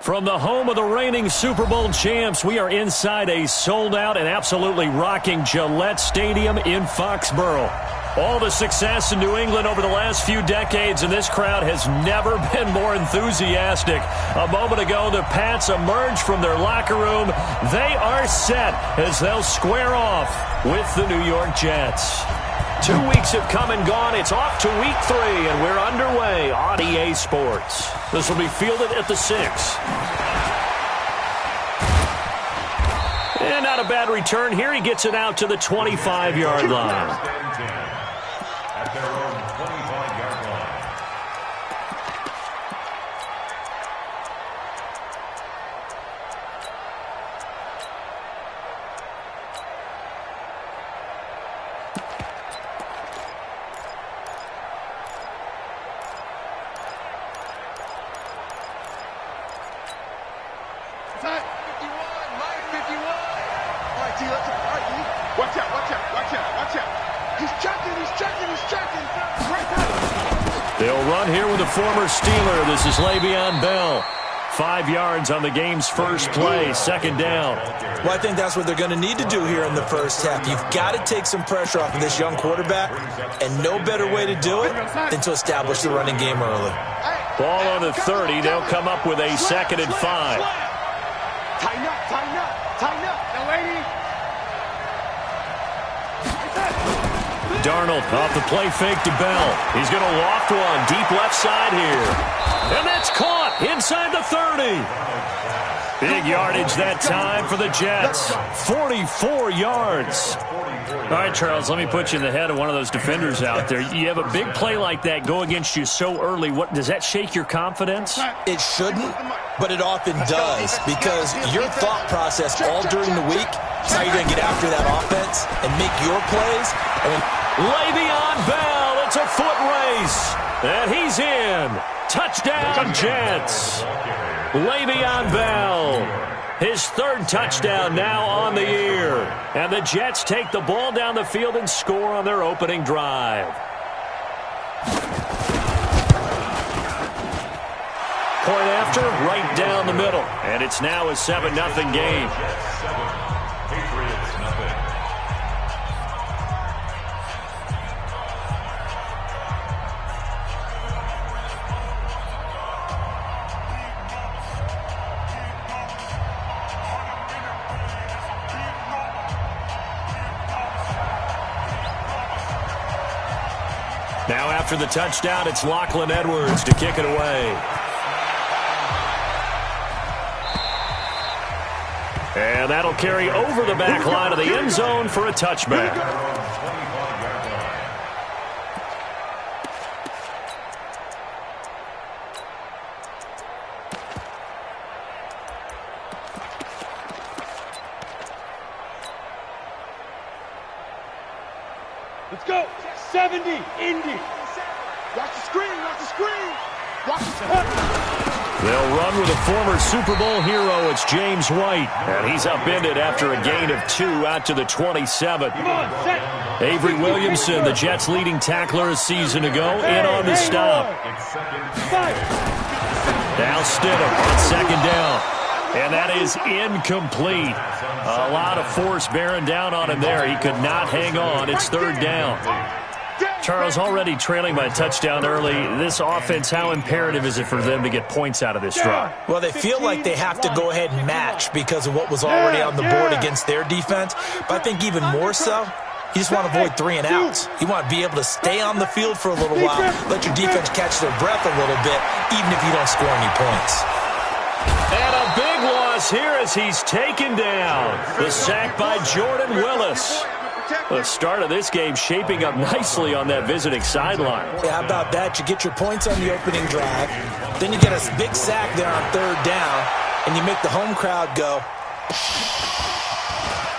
From the home of the reigning Super Bowl champs, we are inside a sold-out and absolutely rocking Gillette Stadium in Foxborough. All the success in New England over the last few decades, and this crowd has never been more enthusiastic. A moment ago, the Pats emerged from their locker room. They are set as they'll square off with the New York Jets. 2 weeks have come and gone. It's off to week 3, and we're underway on EA Sports. This will be fielded at the 6. And not a bad return here. He gets it out to the 25-yard line. At their own 25-yard line. They'll run here with a former Steeler. This is Le'Veon Bell. 5 yards on the game's first play, second down. Well, I think that's what they're going to need to do here in the first half. You've got to take some pressure off of this young quarterback, and no better way to do it than to establish the running game early. Ball on the 30. They'll come up with a 2nd and 5. Tighten up, tighten up, tighten up. Now, lady. Darnold off the play fake to Bell. He's going to loft one deep left side here. And that's caught inside the 30. Big yardage that time for the Jets. 44 yards. All right, Charles, let me put you in the head of one of those defenders out there. You have a big play like that go against you so early. What does that shake your confidence? It shouldn't, but it often does, because your thought process all during the week is how you're going to get after that offense and make your plays. Le'Veon Bell, it's a foot race, and he's in. Touchdown, Jets. Le'Veon Bell, his 3rd touchdown now on the year. And the Jets take the ball down the field and score on their opening drive. Point after, right down the middle. And it's now a 7-0 game. Patriots nothing. Now after the touchdown, it's Lachlan Edwards to kick it away. And that'll carry over the back line of the end zone for a touchback. Let's go. 70, Indy. Watch the screen, watch the screen. Watch the They'll run with a former Super Bowl hero. It's James White. And he's upended after a gain of 2 out to the 27. Avery Williamson, the Jets' leading tackler a season ago, in on the stop. Now Stidham on 2nd down. And that is incomplete. A lot of force bearing down on him there. He could not hang on. It's 3rd down. Charles, already trailing by a touchdown early. This offense, how imperative is it for them to get points out of this drive? Well, they feel like they have to go ahead and match because of what was already on the board against their defense. But I think even more so, you just want to avoid 3 and outs. You want to be able to stay on the field for a little while, let your defense catch their breath a little bit, even if you don't score any points. And a big loss here as he's taken down. The sack by Jordan Willis. The start of this game shaping up nicely on that visiting sideline. Yeah, how about that? You get your points on the opening drive, then you get a big sack there on 3rd down, and you make the home crowd go.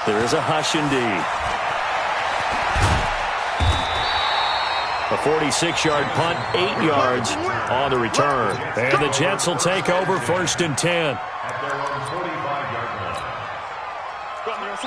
There is a hush indeed. A 46-yard punt, 8 yards on the return. And the Jets will take over 1st and 10. At their own 45-yard line.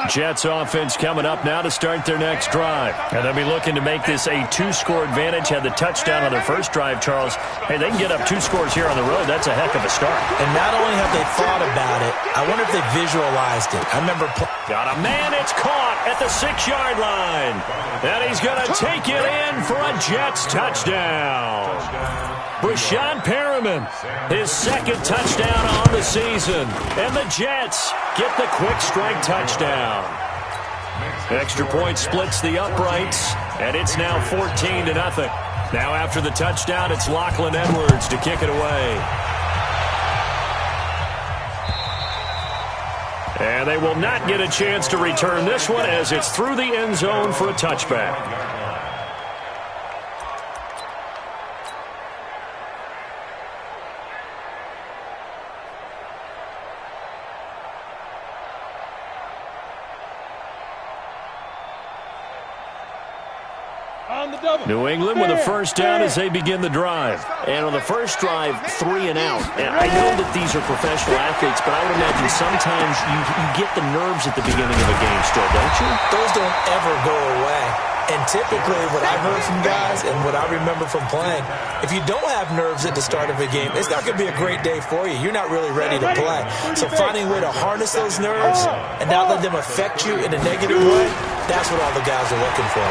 Jets offense coming up now to start their next drive. And they'll be looking to make this a 2-score advantage. Had the touchdown on their first drive, Charles. Hey, they can get up 2 scores here on the road. That's a heck of a start. And not only have they thought about it, I wonder if they visualized it. I remember... Got a man. It's caught at the 6-yard line. And he's going to take it in for a Jets touchdown. Brashad Perriman, his second touchdown on the season. And the Jets get the quick strike touchdown. Extra point splits the uprights, and it's now 14-0. Now after the touchdown, it's Lachlan Edwards to kick it away. And they will not get a chance to return this one as it's through the end zone for a touchback. New England with a first down as they begin the drive. And on the first drive, 3 and out. And I know that these are professional athletes, but I would imagine sometimes you get the nerves at the beginning of a game still, don't you? Those don't ever go away. And typically what I've heard from guys and what I remember from playing, if you don't have nerves at the start of a game, it's not going to be a great day for you. You're not really ready to play. So finding a way to harness those nerves and not let them affect you in a negative way, that's what all the guys are looking for.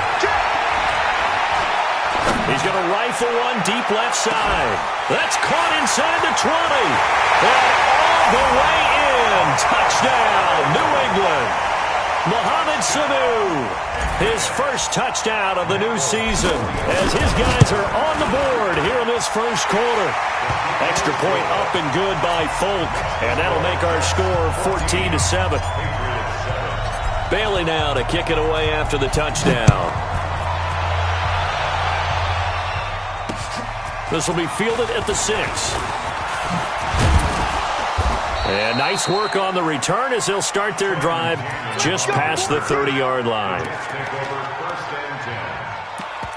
He's going to rifle one deep left side. That's caught inside the 20. And all the way in. Touchdown, New England. Mohamed Sanu, his first touchdown of the new season as his guys are on the board here in this first quarter. Extra point up and good by Folk. And that'll make our score 14-7. Bailey now to kick it away after the touchdown. This will be fielded at the 6. And nice work on the return as they'll start their drive just past the 30-yard line. Take over first and 10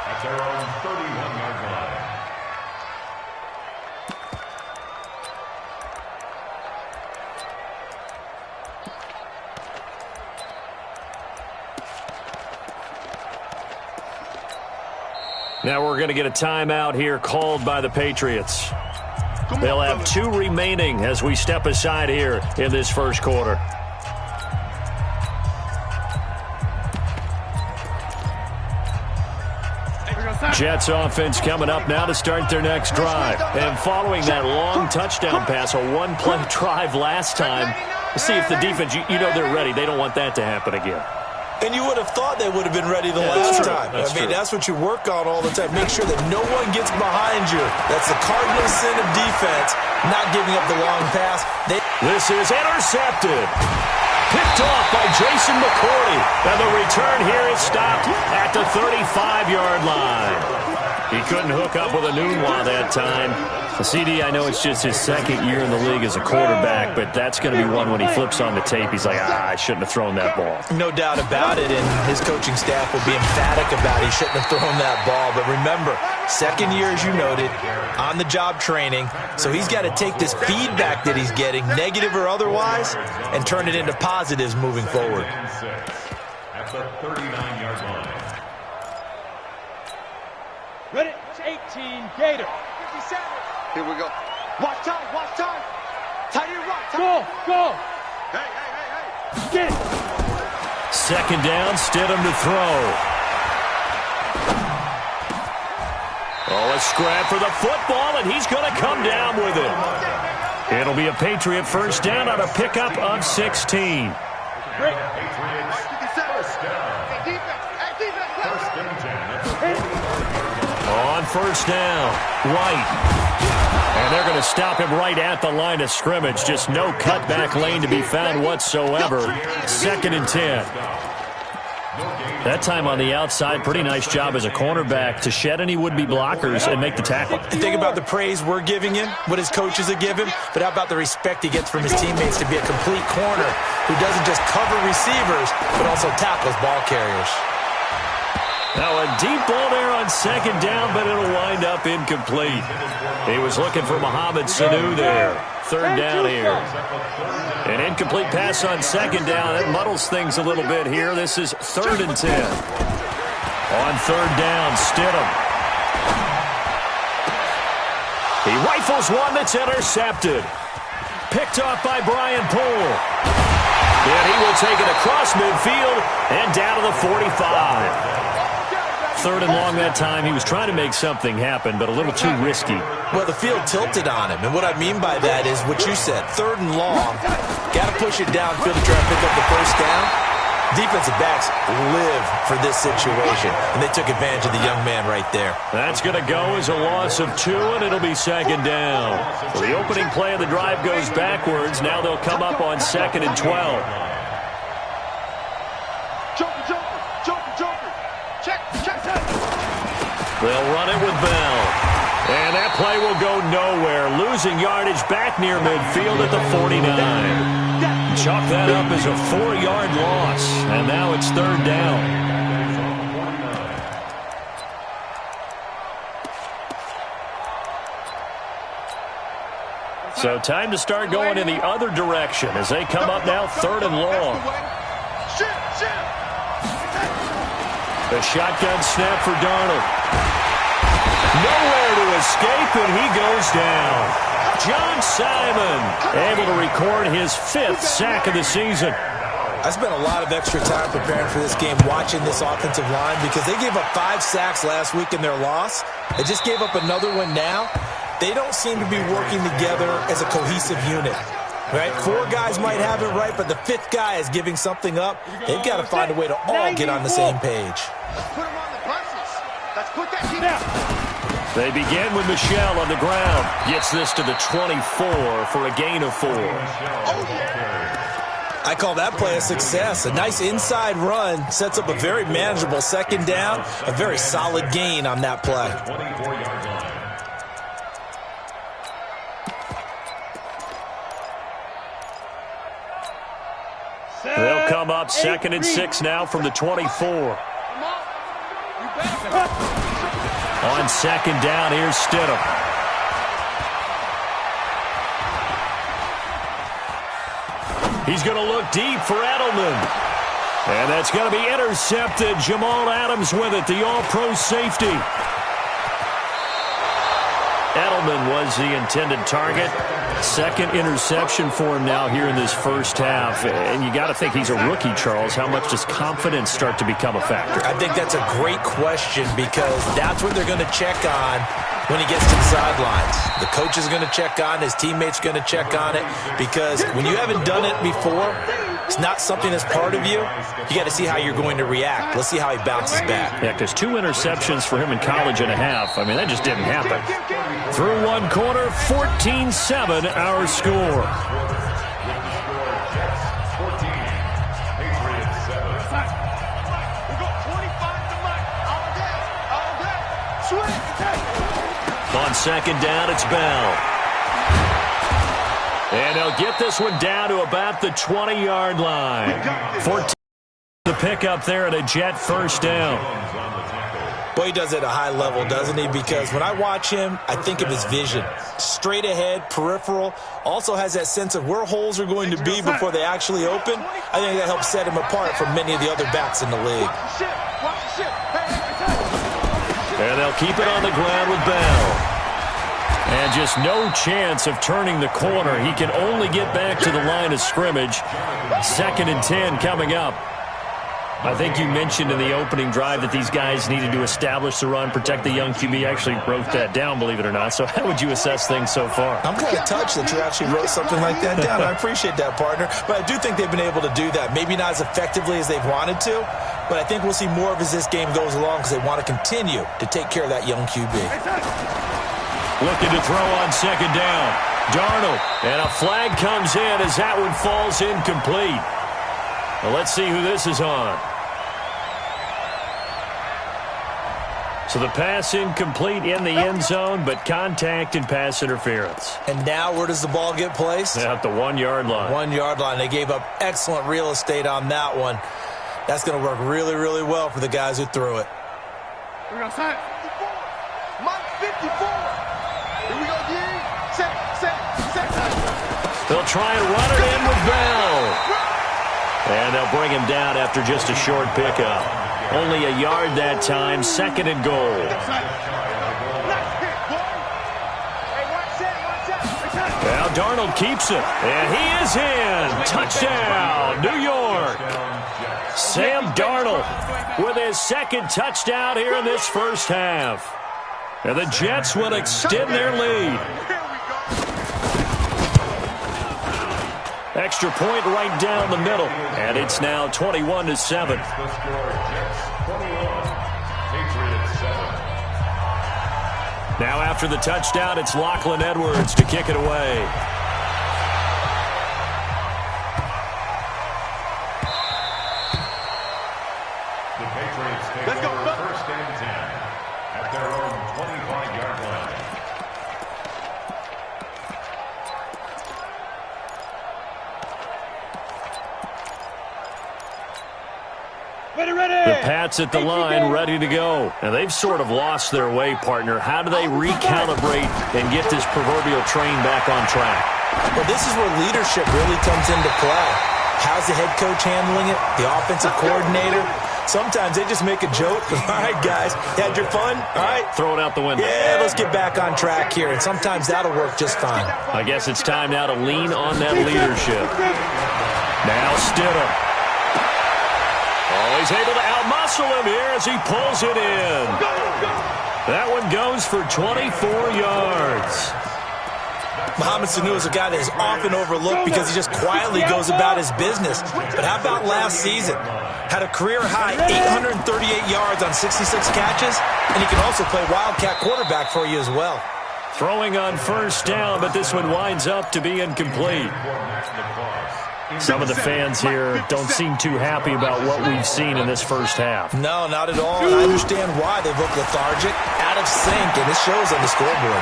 at their own 31-yard line. Now we're going to get a timeout here called by the Patriots. They'll have 2 remaining as we step aside here in this first quarter. Jets offense coming up now to start their next drive. And following that long touchdown pass, a one-play drive last time, let's see if the defense, you know they're ready. They don't want that to happen again. And you would have thought they would have been ready the last time. I mean, that's what you work on all the time. Make sure that no one gets behind you. That's the cardinal sin of defense, not giving up the long pass. This is intercepted. Picked off by Jason McCourty. And the return here is stopped at the 35-yard line. He couldn't hook up with a Nunwa that time. CD, I know it's just his second year in the league as a quarterback, but that's going to be one when he flips on the tape. He's like, I shouldn't have thrown that ball. No doubt about it, and his coaching staff will be emphatic about he shouldn't have thrown that ball. But remember, second year, as you noted, on-the-job training, so he's got to take this feedback that he's getting, negative or otherwise, and turn it into positives moving forward. At the 39-yard line. Ready? 18, Gator. 57. Here we go. Watch time, watch time. Tight end right. Go, go. Hey, hey, hey, hey. Get it. Second down, Stidham to throw. Oh, a scrap for the football, and he's going to come down with it. It'll be a Patriot first down on a pickup of 16. Great. Patriots first down. Hey, defense. Hey, defense. First and 10 at the 40. On first down, White. And they're going to stop him right at the line of scrimmage. Just no cutback lane to be found whatsoever. Second and 10. That time on the outside, pretty nice job as a cornerback to shed any would-be blockers and make the tackle. Think about the praise we're giving him, what his coaches are giving, but how about the respect he gets from his teammates to be a complete corner who doesn't just cover receivers, but also tackles ball carriers. Now a deep ball there on second down, but it'll wind up incomplete. He was looking for Mohamed Sanu there. third down here. An incomplete pass on second down. That muddles things a little bit here. This is 3rd and 10. On third down, Stidham. He rifles one that's intercepted. Picked off by Brian Poole. And he will take it across midfield and down to the 45. 3rd and long that time. He was trying to make something happen, but a little too risky. Well, the field tilted on him, and what I mean by that is what you said, 3rd and long. Got to push it downfield to try to pick up the first down. Defensive backs live for this situation, and they took advantage of the young man right there. That's going to go as a loss of 2, and it'll be 2nd down. So the opening play of the drive goes backwards. Now they'll come up on 2nd and 12. They'll run it with Bell. And that play will go nowhere. Losing yardage back near midfield at the 49. Chalk that up as a 4-yard loss. And now it's 3rd down. So time to start going in the other direction as they come up now 3rd and long. The shotgun snap for Darnold. Nowhere to escape, and he goes down. John Simon able to record his 5th sack of the season. I spent a lot of extra time preparing for this game, watching this offensive line, because they gave up 5 sacks last week in their loss. They just gave up another one now. They don't seem to be working together as a cohesive unit. Right? 4 guys might have it right, but the 5th guy is giving something up. They've got to find a way to all get on the same page. Let's put him on the buses. Let's put that team out. They begin with Michel on the ground. Gets this to the 24 for a gain of 4. I call that play a success. A nice inside run sets up a very manageable 2nd down. A very solid gain on that play. They'll come up 2nd and 6 now from the 24. On 2nd down, here's Stidham. He's going to look deep for Edelman. And that's going to be intercepted. Jamal Adams with it, the all-pro safety. Edelman was the intended target. 2nd interception for him now here in this first half. And you got to think he's a rookie, Charles. How much does confidence start to become a factor? I think that's a great question, because that's what they're going to check on when he gets to the sidelines. The coach is going to check on, his teammates going to check on it, because when you haven't done it before, it's not something that's part of you. You got to see how you're going to react. Let's see how he bounces back. Yeah, because 2 interceptions for him in college and a half. I mean, that just didn't happen. Through 1 quarter, 14-7 our score. On 2nd down, it's Bell. And they'll get this one down to about the 20-yard line. 14 the pickup there at a Jet 1st down. Boy, he does it at a high level, doesn't he? Because when I watch him, I think of his vision. Straight ahead, peripheral. Also has that sense of where holes are going to be before they actually open. I think that helps set him apart from many of the other backs in the league. And they'll keep it on the ground with Bell. And just no chance of turning the corner. He can only get back to the line of scrimmage. 2nd and 10 coming up. I think you mentioned in the opening drive that these guys needed to establish the run, protect the young QB. I actually wrote that down, believe it or not. So how would you assess things so far? I'm kind of touched that you actually wrote something like that down. I appreciate that, partner. But I do think they've been able to do that. Maybe not as effectively as they've wanted to, but I think we'll see more of as this game goes along, because they want to continue to take care of that young QB. Looking to throw on 2nd down. Darnold. And a flag comes in as that one falls incomplete. Well, let's see who this is on. So the pass incomplete in the end zone, but contact and pass interference. And now where does the ball get placed? At the 1-yard line. 1-yard line. They gave up excellent real estate on that one. That's going to work really, really well for the guys who threw it. Here we go, set. Mike 54. Here we go, D. Set. try and run it in with Bell. And they'll bring him down after just a short pickup. Only a yard that time, 2nd and goal. Now Darnold keeps it, and he is in. Touchdown, New York. Sam Darnold with his 2nd touchdown here in this first half. And the Jets will extend their lead. Extra point right down the middle, and it's now 21-7. Now after the touchdown, it's Lachlan Edwards to kick it away. The Patriots take over 1st and 10 at their own 25-yard line. The Pats at the line, ready to go. And they've sort of lost their way, partner. How do they recalibrate and get this proverbial train back on track? Well, this is where leadership really comes into play. How's the head coach handling it? The offensive coordinator? Sometimes they just make a joke. All right, guys, you had your fun? All right. Throw it out the window. Yeah, let's get back on track here. And sometimes that'll work just fine. I guess it's time now to lean on that leadership. Now Stidham. Oh, he's able to outmuscle him here as he pulls it in. That one goes for 24 yards. Mohamed Sanu is a guy that is often overlooked because he just quietly goes about his business. But how about last season? Had a career-high 838 yards on 66 catches, and he can also play wildcat quarterback for you as well. Throwing on 1st down, but this one winds up to be incomplete. Some of the fans here don't seem too happy about what we've seen in this first half. No, not at all. And I understand why they look lethargic, out of sync, and it shows on the scoreboard.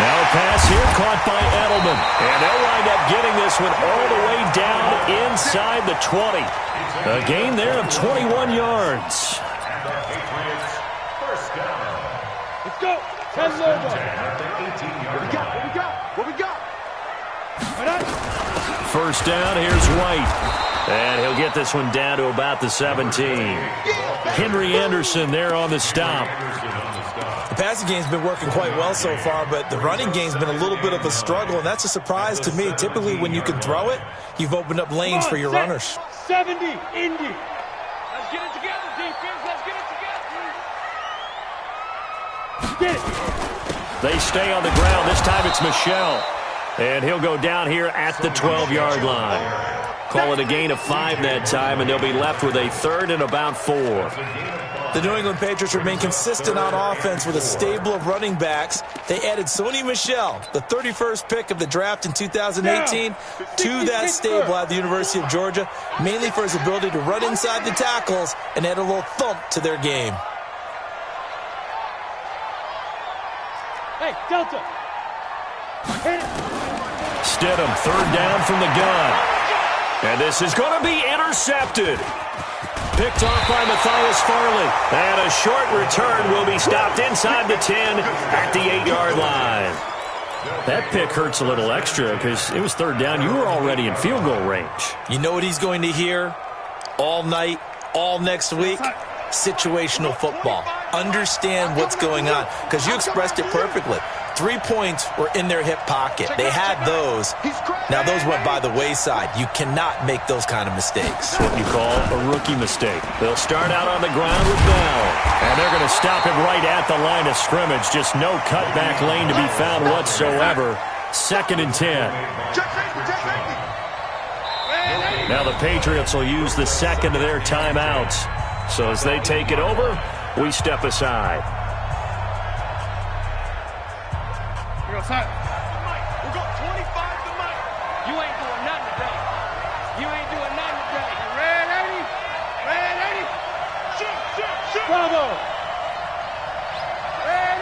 Now a pass here caught by Edelman. And they'll wind up getting this one all the way down inside the 20. A gain there of 21 yards. Let's go. 10 over. What we got? First down, here's White. And he'll get this one down to about the 17. Henry Anderson there on the stop. The passing game's been working quite well so far, but the running game's been a little bit of a struggle, and that's a surprise to me. Typically, when you can throw it, you've opened up lanes for your runners. 70, Indy. Let's get it together, defense. Let's get it together. Get it. They stay on the ground. This time it's Michel. And he'll go down here at the 12-yard line. Call it a gain of 5 that time, and they'll be left with a 3rd and about 4. The New England Patriots remain consistent on offense with a stable of running backs. They added Sony Michel, the 31st pick of the draft in 2018, to that stable at the University of Georgia, mainly for his ability to run inside the tackles and add a little thump to their game. Hey, Delta. Hit it. Stidham, 3rd down from the gun. And this is going to be intercepted. Picked off by Matthias Farley. And a short return will be stopped inside the 10 at the 8-yard line. That pick hurts a little extra because it was 3rd down. You were already in field goal range. You know what he's going to hear all night, all next week? Situational football. Understand what's going on, because you expressed it perfectly. 3 points were in their hip pocket. They had those. Now, those went by the wayside. You cannot make those kind of mistakes. What you call a rookie mistake. They'll start out on the ground with Bell. And they're going to stop him right at the line of scrimmage. Just no cutback lane to be found whatsoever. 2nd and 10. Now the Patriots will use the 2nd of their timeouts. So as they take it over, we step aside. We got 25 to Mike. You ain't doing nothing today. You ain't doing nothing today. Red 80. Shoot. Bravo. Red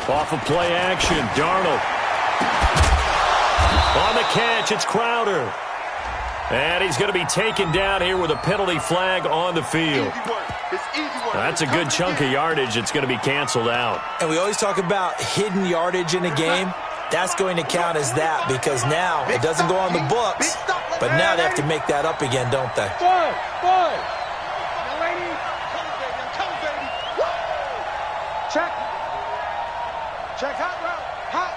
80. Off of play action, Darnold. On the catch, it's Crowder. And he's going to be taken down here with a penalty flag on the field. That's a good chunk of yardage. It's going to be canceled out. And we always talk about hidden yardage in a game. That's going to count as that because now it doesn't go on the books, but now they have to make that up again, don't they? Check. Check hot route. Hot.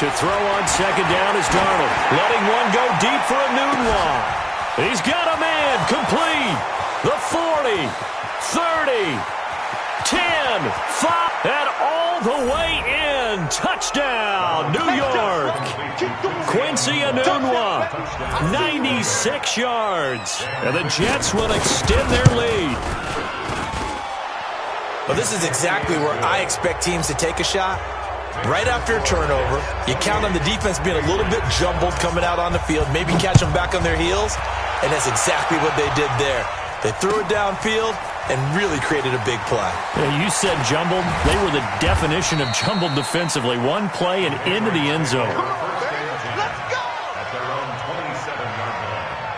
To throw on second down is Darnold. Letting one go deep for a Nunwa. He's got a man. Complete. The 40. 30. 10. 5. And all the way in. Touchdown, New York. Quincy Enunwa. 96 yards. And the Jets will extend their lead. Well, this is exactly where I expect teams to take a shot. Right after a turnover, you count on the defense being a little bit jumbled coming out on the field, maybe catch them back on their heels, and that's exactly what they did there. They threw it downfield and really created a big play. You said jumbled. They were the definition of jumbled defensively. One play and into the end zone. Let's go! At their own 27-yard line.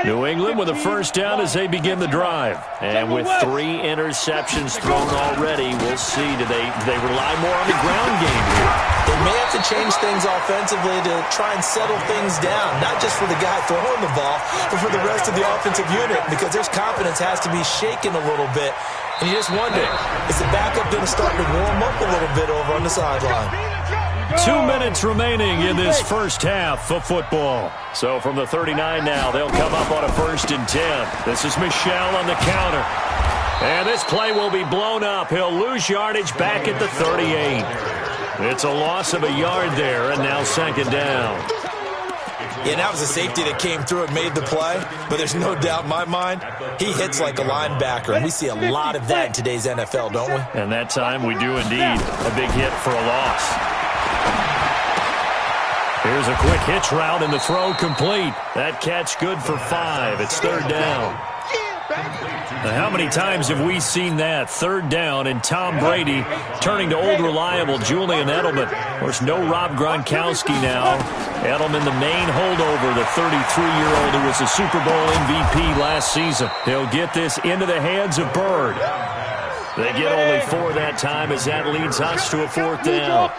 New England with a first down as they begin the drive. And with 3 interceptions thrown already, we'll see. Do they rely more on the ground game here? They may have to change things offensively to try and settle things down, not just for the guy throwing the ball, but for the rest of the offensive unit, because their confidence has to be shaken a little bit. And you just wonder, is the backup going to start to warm up a little bit over on the sideline? 2 minutes remaining in this first half of football. So from the 39 now, they'll come up on a 1st and 10. This is Michel on the counter. And this play will be blown up. He'll lose yardage back at the 38. It's a loss of a yard there, and now 2nd down. Yeah, that was a safety that came through and made the play, but there's no doubt in my mind, he hits like a linebacker, and we see a lot of that in today's NFL, don't we? And that time we do indeed. A big hit for a loss. Here's a quick hitch route, and the throw complete. That catch good for 5. It's 3rd down. Now, how many times have we seen that? 3rd down, and Tom Brady turning to old reliable Julian Edelman. Of course, no Rob Gronkowski now. Edelman, the main holdover, the 33-year-old who was the Super Bowl MVP last season. He'll get this into the hands of Bird. They get only 4 that time as that leads us to a 4th down.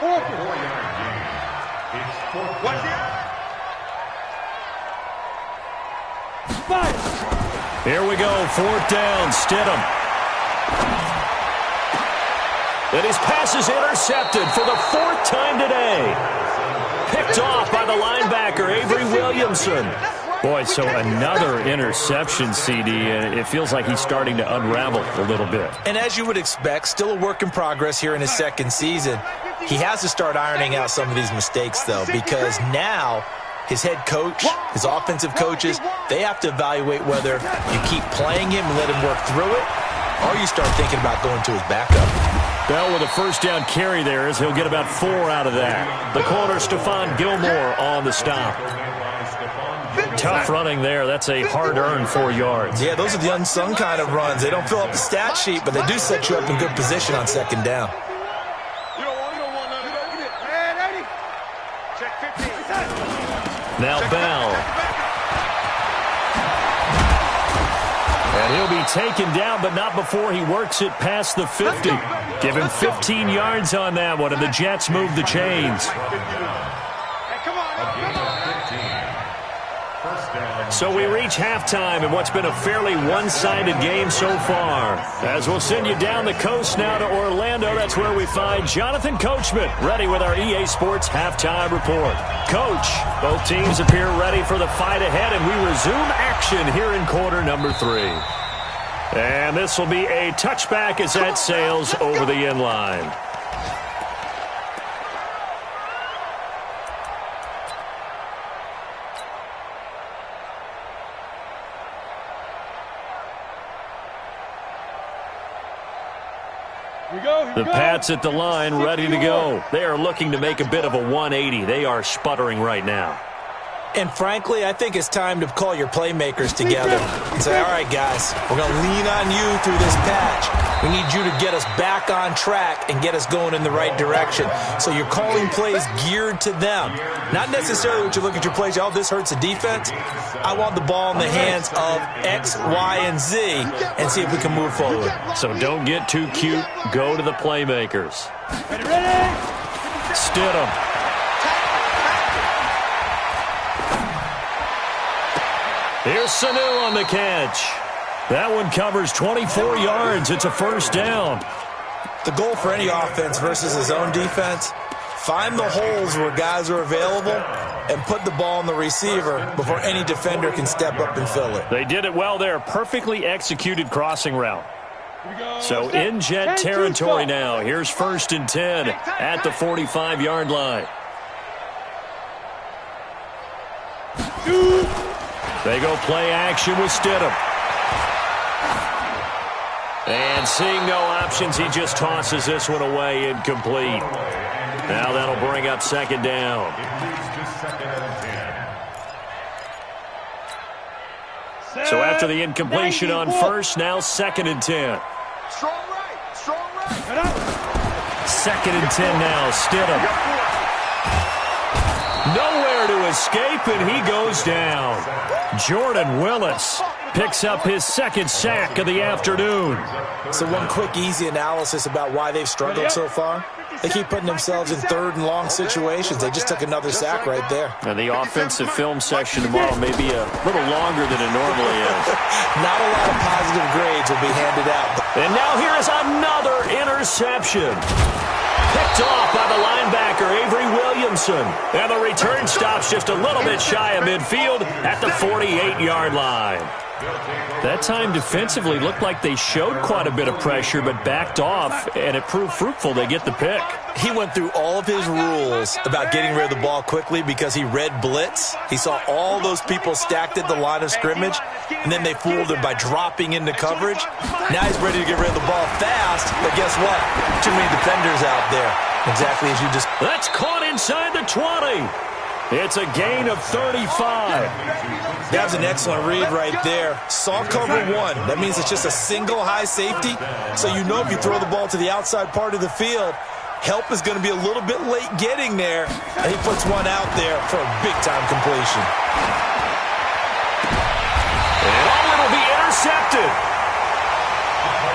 Here we go, 4th down, Stidham. And his pass is intercepted for the 4th time today. Picked off by the linebacker, Avery Williamson. Boy, so another interception, CD. It feels like he's starting to unravel a little bit. And as you would expect, still a work in progress here in his 2nd season. He has to start ironing out some of these mistakes, though, because now his head coach, his offensive coaches, they have to evaluate whether you keep playing him and let him work through it, or you start thinking about going to his backup. Bell with a 1st down carry there as he'll get about 4 out of that. The corner, Stephon Gilmore on the stop. Tough running there. That's a hard-earned 4 yards. Yeah, those are the unsung kind of runs. They don't fill up the stat sheet, but they do set you up in good position on 2nd down. Now Bell. And he'll be taken down, but not before he works it past the 50. Give him 15 yards on that one, and the Jets move the chains. So we reach halftime in what's been a fairly one-sided game so far. As we'll send you down the coast now to Orlando, that's where we find Jonathan Coachman, ready with our EA Sports Halftime Report. Coach, both teams appear ready for the fight ahead, and we resume action here in quarter number 3. And this will be a touchback as that sails over the end line. The Pats at the line, ready to go. They are looking to make a bit of a 180. They are sputtering right now. And frankly, I think it's time to call your playmakers together and say, all right, guys, we're going to lean on you through this patch. We need you to get us back on track and get us going in the right direction. So you're calling plays geared to them. Not necessarily what you look at your plays, oh, this hurts the defense. I want the ball in the hands of X, Y, and Z and see if we can move forward. So don't get too cute. Go to the playmakers. Ready? Stidham. Here's Sanu on the catch. That one covers 24 yards. It's a first down. The goal for any offense versus his own defense, find the holes where guys are available and put the ball on the receiver before any defender can step up and fill it. They did it well there. Perfectly executed crossing route. So in Jet territory now. Here's 1st and 10 at the 45-yard line. They go play action with Stidham. And seeing no options, he just tosses this one away, incomplete. Now that'll bring up 2nd down. So after the incompletion on 1st, now 2nd and 10. Strong right. Strong right. 2nd and 10 now. Stidham. Nowhere to escape, and he goes down. Jordan Willis picks up his 2nd sack of the afternoon. So one quick, easy analysis about why they've struggled so far. They keep putting themselves in 3rd and long situations. They just took another sack right there. And the offensive film section tomorrow may be a little longer than it normally is. Not a lot of positive grades will be handed out. And now here is another interception. Picked off by the linebacker, Avery Williamson. And the return stops just a little bit shy of midfield at the 48-yard line. That time defensively looked like they showed quite a bit of pressure but backed off, and it proved fruitful. They get the pick. He went through all of his rules about getting rid of the ball quickly because he read blitz. He saw all those people stacked at the line of scrimmage, and then they fooled him by dropping into coverage. Now he's ready to get rid of the ball fast, but guess what? Too many defenders out there. Exactly as you just... That's caught inside the 20. It's a gain of 35. That was an excellent read right there. Saw cover 1. That means it's just a single high safety. So you know if you throw the ball to the outside part of the field, help is going to be a little bit late getting there. And he puts one out there for a big-time completion. And it'll be intercepted.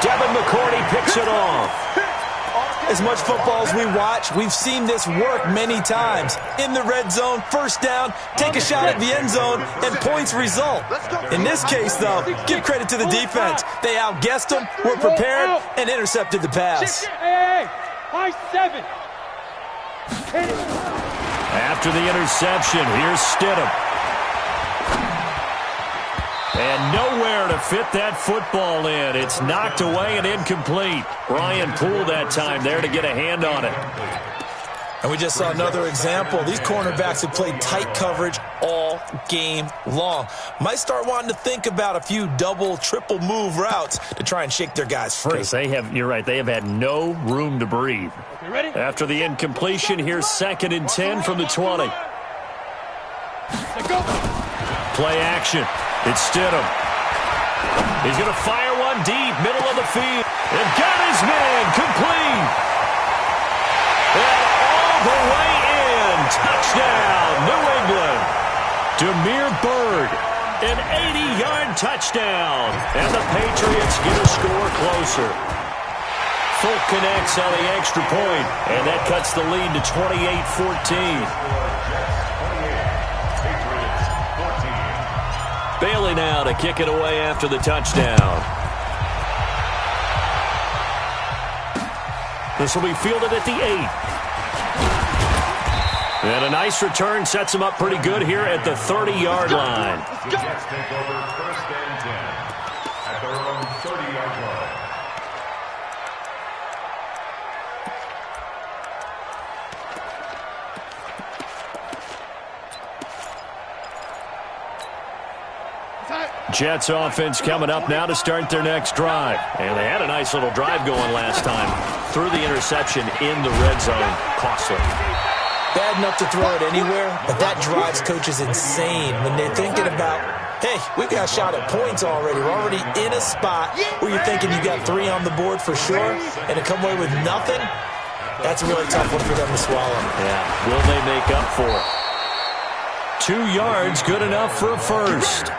Devin McCourty picks it off. As much football as we watch, we've seen this work many times. In the red zone, 1st down, take a shot at the end zone, and points result. In this case, though, give credit to the defense. They outguessed them, were prepared, and intercepted the pass. High 7. After the interception, here's Stidham. And nowhere to fit that football in. It's knocked away and incomplete. Ryan Poole that time there to get a hand on it. And we just saw another example. These cornerbacks have played tight coverage all game long. Might start wanting to think about a few double, triple move routes to try and shake their guys free. Because you're right, they have had no room to breathe. After the incompletion, here's 2nd and 10 from the 20. Play action. It's Stidham. He's going to fire one deep, middle of the field. And got his man complete. And all the way in. Touchdown, New England. Damiere Byrd, an 80-yard touchdown. And the Patriots get a score closer. Folk connects on the extra point, and that cuts the lead to 28-14. Bailey now to kick it away after the touchdown. This will be fielded at the 8. And a nice return sets him up pretty good here at the 30-yard line. Jets take over 1st and 10 at their own 30-yard line. Jets offense coming up now to start their next drive. And they had a nice little drive going last time. Threw the interception in the red zone. Costly. bad enough to throw it anywhere, but that drives coaches insane when they're thinking about, hey, we've got a shot at points already. We're already in a spot where you're thinking you got 3 on the board for sure, and to come away with nothing, that's a really tough one for them to swallow. Yeah, will they make up for it? 2 yards, good enough for a first.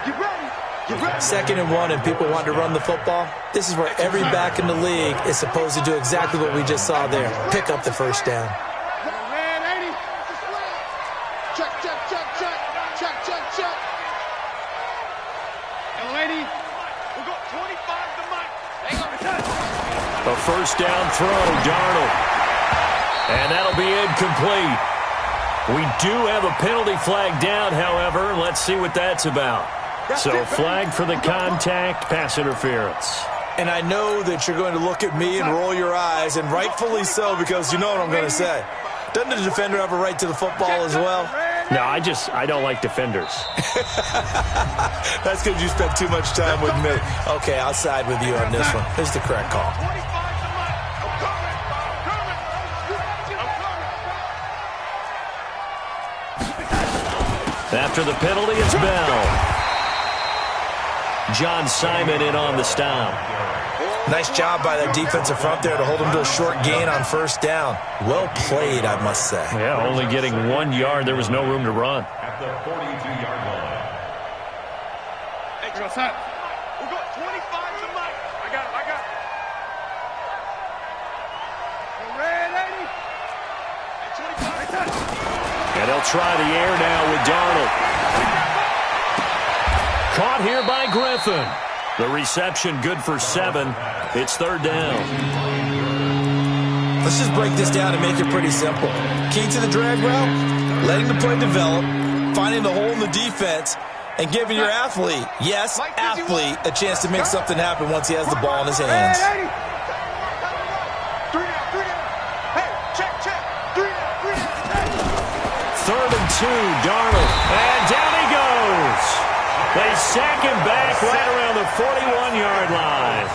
2nd and 1, and people want to run the football. This is where every back in the league is supposed to do exactly what we just saw there. Pick up the first down. Check, check, check, check. Check, check, check. And lady, we got 25 to make. Hang on a touch. A first down throw, Darnold. And that'll be incomplete. We do have a penalty flag down, however. Let's see what that's about. So flag for the contact, pass interference. And I know that you're going to look at me and roll your eyes, and rightfully so, because you know what I'm going to say. Doesn't the defender have a right to the football as well? No, I don't like defenders. That's because you spent too much time with me. Okay, I'll side with you on this one. Here's the correct call. 25 to make. I'm coming. After the penalty, it's Bell. John Simon in on the stop. Nice job by that defensive front there to hold him to a short gain on first down. Well played, I must say. Yeah, only getting 1 yard. There was no room to run. At the 42-yard line. Hey, Josiah, we got 25 to make. I got it. Red 80. Hey, 25. And they'll try the air now with Darnold. Caught here by Griffin. The reception good for 7. It's 3rd down. Let's just break this down and make it pretty simple. Key to the drag route, letting the play develop, finding the hole in the defense, and giving your athlete, yes, athlete, a chance to make something happen once he has the ball in his hands. 3 down. Hey, check, check. 3 down. 3rd and 2, Darnold. And down he goes. They sack him back right around the 41-yard line.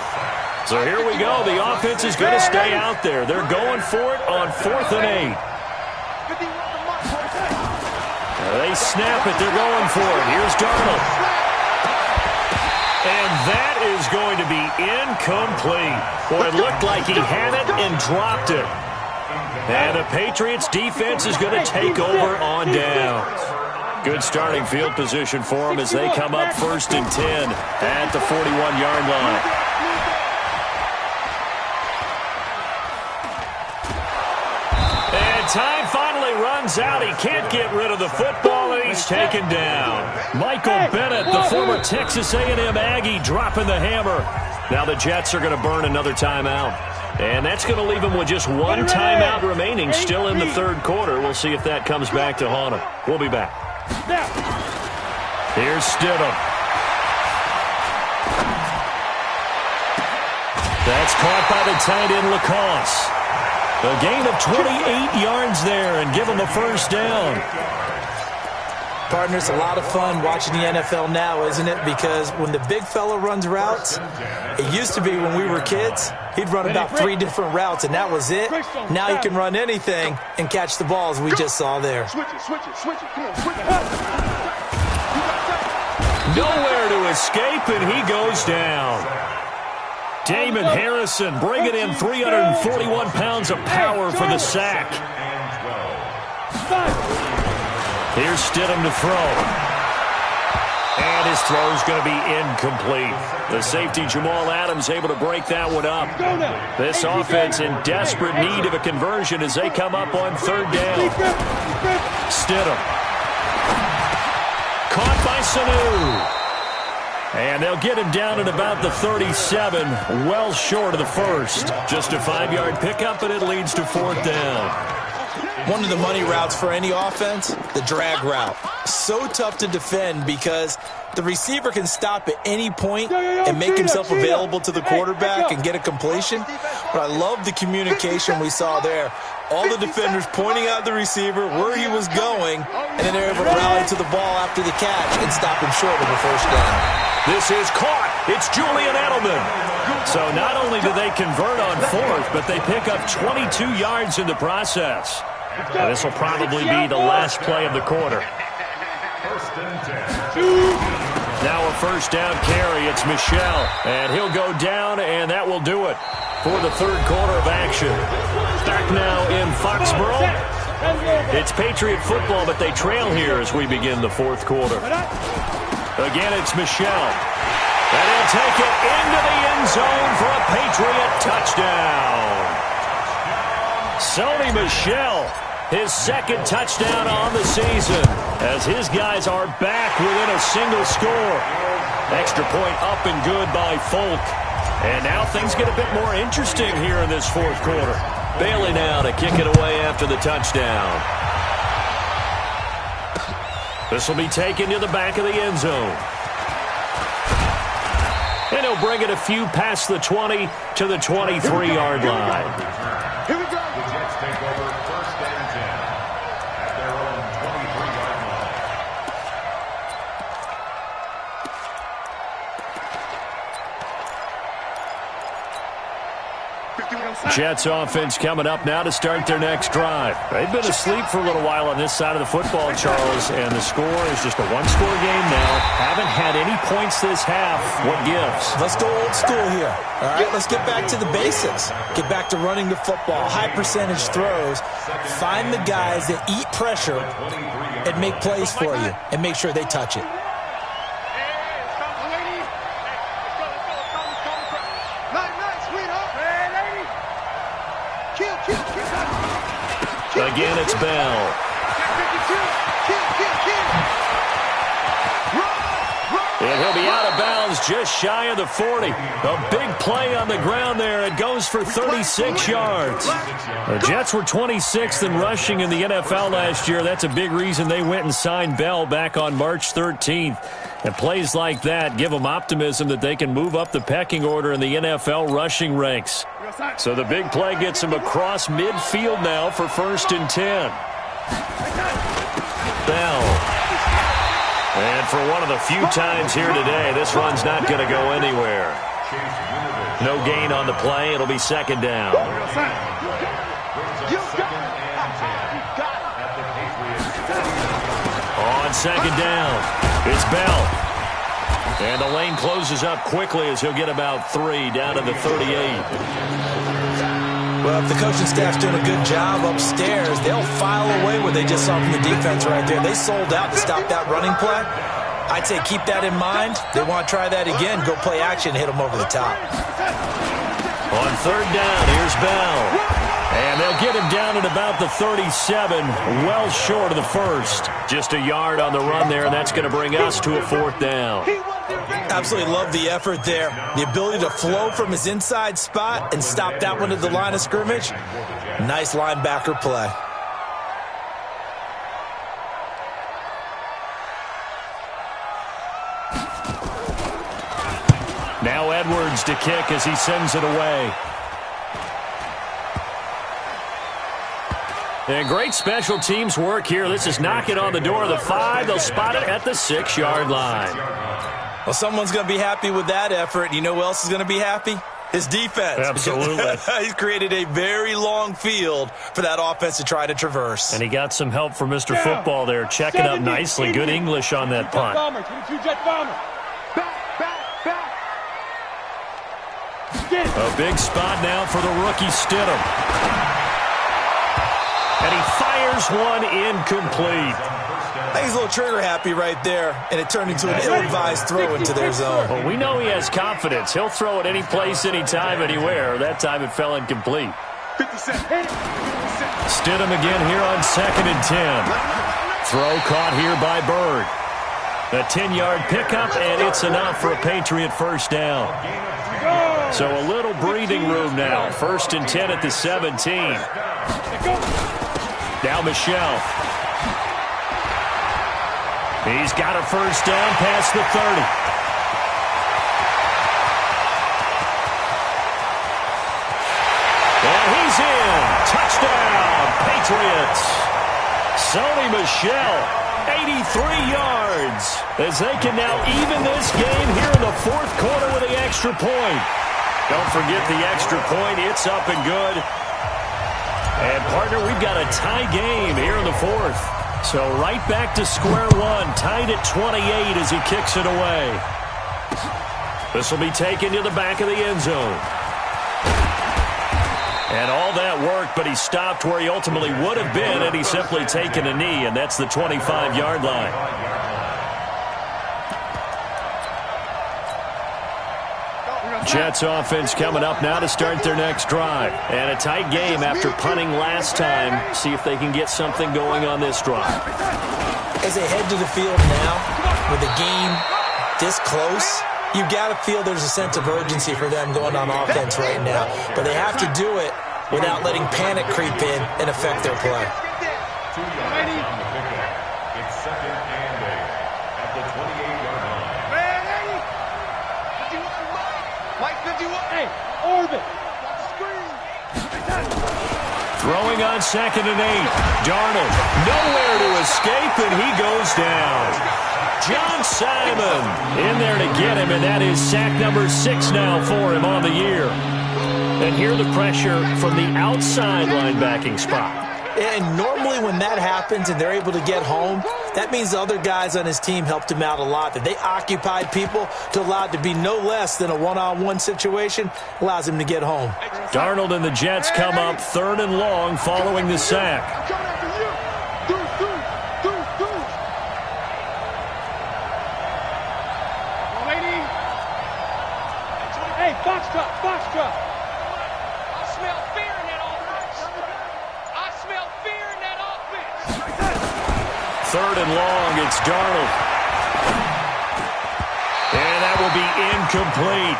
So here we go. The offense is going to stay out there. They're going for it on 4th and 8. They snap it. They're going for it. Here's Darnold. And that is going to be incomplete. Boy, it looked like he had it and dropped it. And the Patriots defense is going to take over on downs. Good starting field position for them as they come up 1st and 10 at the 41-yard line. And time finally runs out. He can't get rid of the football, and he's taken down. Michael Bennett, the former Texas A&M Aggie, dropping the hammer. Now the Jets are going to burn another timeout. And that's going to leave them with just 1 timeout remaining, still in the 3rd quarter. We'll see if that comes back to haunt them. We'll be back. Here's Stidham. That's caught by the tight end Lacoste. A gain of 28 yards there and give him a first down. Partners, a lot of fun watching the NFL now, isn't it? Because when the big fella runs routes, it used to be when we were kids, he'd run about 3 different routes, and that was it. Now he can run anything and catch the balls we just saw there. Switch it. Come on, switch it. Nowhere to escape, and he goes down. Damon Harrison bringing in 341 pounds of power for the sack. Here's Stidham to throw. And his throw's going to be incomplete. The safety, Jamal Adams, able to break that one up. This offense in desperate need of a conversion as they come up on 3rd down. Stidham. Caught by Sanu. And they'll get him down at about the 37, well short of the first. Just a 5-yard pickup, and it leads to 4th down. One of the money routes for any offense, the drag route. So tough to defend because the receiver can stop at any point and make himself available to the quarterback and get a completion. But I love the communication we saw there. All the defenders pointing out the receiver, where he was going, and then they're able to rally to the ball after the catch and stop him short of the first down. This is caught. It's Julian Edelman. So not only do they convert on 4th, but they pick up 22 yards in the process. And this will probably be the last play of the quarter. First and 10. Now a first down carry. It's Michel. And he'll go down, and that will do it for the third quarter of action. Back now in Foxborough. It's Patriot football, but they trail here as we begin the fourth quarter. Again, it's Michel. And he'll take it into the end zone for a Patriot touchdown. Sony Michel, his second touchdown on the season, as his guys are back within a single score. Extra point up and good by Folk. And now things get a bit more interesting here in this fourth quarter. Bailey now to kick it away after the touchdown. This will be taken to the back of the end zone. And he'll bring it a few past the 20 to the 23-yard line. Here we go. The Jets take over first and 10 at their own 23-yard line. Jets offense coming up now to start their next drive. They've been asleep for a little while on this side of the football, Charles, and the score is just a one-score game now. Haven't had any points this half. What gives? Let's go old school here. All right, let's get back to the basics. Get back to running the football, high percentage throws. Find the guys that eat pressure and make plays for you and make sure they touch it. Again, it's Bell. And he'll be out of bounds just shy of the 40. A big play on the ground there. It goes for 36 yards. The Jets were 26th in rushing in the NFL last year. That's a big reason they went and signed Bell back on March 13th. And plays like that give them optimism that they can move up the pecking order in the NFL rushing ranks. So the big play gets him across midfield now for first and 10. Bell. And for one of the few times here today, this run's not going to go anywhere. No gain on the play. It'll be second down. On second down, it's Bell. And the lane closes up quickly as he'll get about 3 down to the 38. Well, if the coaching staff's doing a good job upstairs, they'll file away what they just saw from the defense right there. They sold out to stop that running play. I'd say keep that in mind. They want to try that again, go play action, hit them over the top. On third down, here's Bell. And they'll get him down at about the 37, well short of the first. Just a yard on the run there, and that's going to bring us to a fourth down. Absolutely love the effort there. The ability to flow from his inside spot and stop that one at the line of scrimmage. Nice linebacker play. Now Edwards to kick as he sends it away. And great special teams work here. This is knocking on the door of the 5. They'll spot it at the 6-yard line. Well, someone's going to be happy with that effort. You know who else is going to be happy? His defense. Absolutely. He's created a very long field for that offense to try to traverse. And he got some help from Mr. Football there, checking up nicely. Good English on that punt. A big spot now for the rookie Stidham. And he fires one incomplete. I think he's a little trigger happy right there, and it turned into an ill-advised throw into their zone. Well, we know he has confidence. He'll throw it any place, anytime, anywhere. That time it fell incomplete. Stidham again here on 2nd and 10. Throw caught here by Bird. A 10-yard pickup, and it's enough for a Patriot first down. So a little breathing room now. 1st and 10 at the 17. Now Michel. He's got a first down past the 30. And he's in. Touchdown, Patriots. Sony Michel, 83 yards. As they can now even this game here in the fourth quarter with the extra point. Don't forget the extra point. It's up and good. And, partner, we've got a tie game here in the fourth. So right back to square one, tied at 28 as he kicks it away. This will be taken to the back of the end zone. And all that work, but he stopped where he ultimately would have been had he simply taken a knee, and that's the 25-yard line. Jets offense coming up now to start their next drive. And a tight game after punting last time. See if they can get something going on this drive. As they head to the field now, with the game this close, you've got to feel there's a sense of urgency for them going on offense right now. But they have to do it without letting panic creep in and affect their play. It's second and 8 at the 28-yard line. Hey, orbit. Throwing on second and 8. Darnold nowhere to escape, and he goes down. John Simon in there to get him, and that is sack number 6 now for him on the year. And here the pressure from the outside linebacking spot. And normally when that happens and they're able to get home, that means the other guys on his team helped him out a lot. That they occupied people to allow it to be no less than a one-on-one situation, allows him to get home. Darnold and the Jets come up 3rd and long following the sack. Hey, box drop. I smell fear in that offense. I smell fear in that offense. 3rd and long, it's Darnold. And that will be incomplete.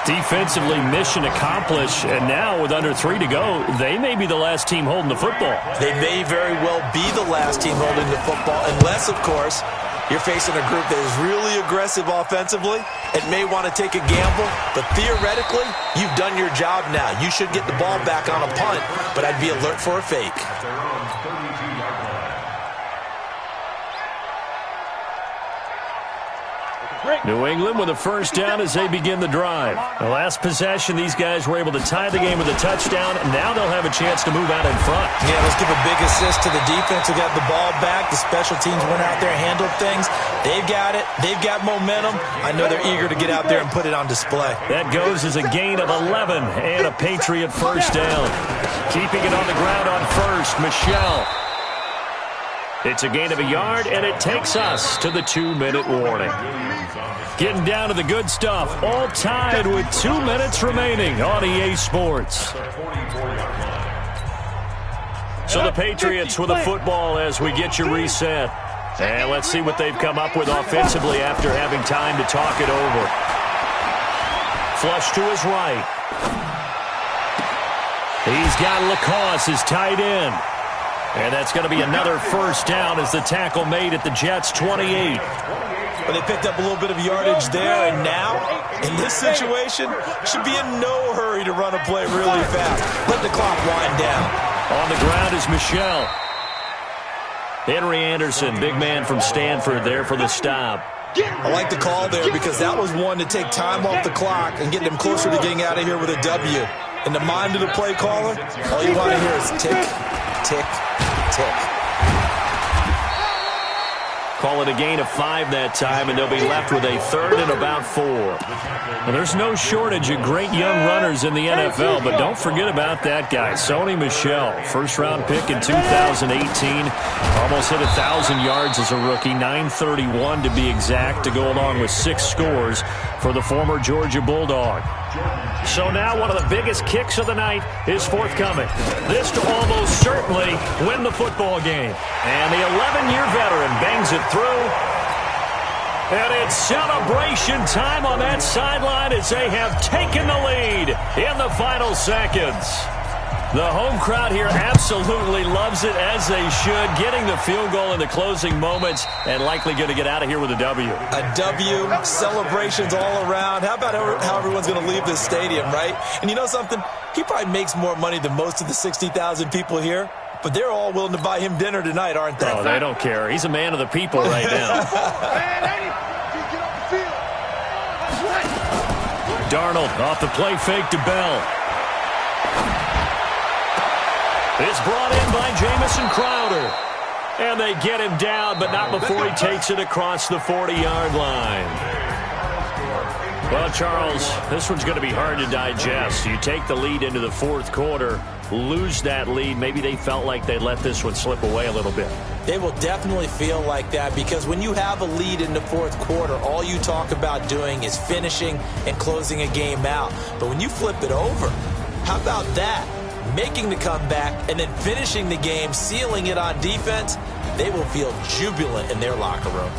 Defensively, mission accomplished. And now with under 3 to go, they may be the last team holding the football. They may very well be the last team holding the football, unless, of course, you're facing a group that is really aggressive offensively and may want to take a gamble. But theoretically, you've done your job now. You should get the ball back on a punt, but I'd be alert for a fake. Their own 32-yard line. New England with a first down as they begin the drive. The last possession, these guys were able to tie the game with a touchdown. Now they'll have a chance to move out in front. Yeah, let's give a big assist to the defense who got the ball back. The special teams went out there, handled things. They've got it. They've got momentum. I know they're eager to get out there and put it on display. That goes as a gain of 11 and a Patriot first down. Keeping it on the ground on first, Michelle. It's a gain of a yard, and it takes us to the 2-minute warning. Getting down to the good stuff, all tied with 2 minutes remaining on EA Sports. So the Patriots with a football as we get you reset. And let's see what they've come up with offensively after having time to talk it over. Flush to his right. He's got Lacoste as tight end. And that's going to be another first down as the tackle made at the Jets' 28. But they picked up a little bit of yardage there, and now, in this situation, should be in no hurry to run a play really fast. Let the clock wind down. On the ground is Michelle. Henry Anderson, big man from Stanford there for the stop. I like the call there because that was one to take time off the clock and get them closer to getting out of here with a W. In the mind of the play caller, all you want to hear is tick, tick, tick. Call it a gain of 5 that time, and they'll be left with a 3rd and about 4. Now, there's no shortage of great young runners in the NFL, but don't forget about that guy, Sony Michel. First-round pick in 2018. Almost hit 1,000 yards as a rookie, 931 to be exact, to go along with 6 scores for the former Georgia Bulldog. So now one of the biggest kicks of the night is forthcoming. This to almost certainly win the football game. And the 11-year veteran bangs it through. And it's celebration time on that sideline as they have taken the lead in the final seconds. The home crowd here absolutely loves it, as they should, getting the field goal in the closing moments and likely going to get out of here with a W. A W, celebrations all around. How about how everyone's going to leave this stadium, right? And you know something? He probably makes more money than most of the 60,000 people here, but they're all willing to buy him dinner tonight, aren't they? Oh, they don't care. He's a man of the people right now. Darnold off the play fake to Bell. It's brought in by Jamison Crowder. And they get him down, but not before he takes it across the 40-yard line. Well, Charles, this one's going to be hard to digest. You take the lead into the fourth quarter, lose that lead. Maybe they felt like they let this one slip away a little bit. They will definitely feel like that because when you have a lead in the fourth quarter, all you talk about doing is finishing and closing a game out. But when you flip it over, how about that? Making the comeback and then finishing the game, sealing it on defense, they will feel jubilant in their locker room.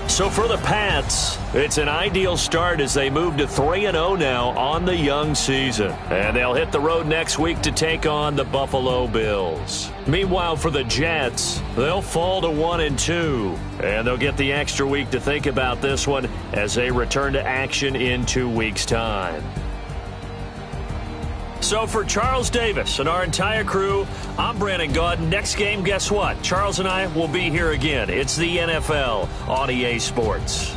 So for the Pats, it's an ideal start as they move to 3-0 now on the young season. And they'll hit the road next week to take on the Buffalo Bills. Meanwhile, for the Jets, they'll fall to 1-2. And they'll get the extra week to think about this one as they return to action in 2 weeks' time. So for Charles Davis and our entire crew, I'm Brandon Gaudin. Next game, guess what? Charles and I will be here again. It's the NFL on EA Sports.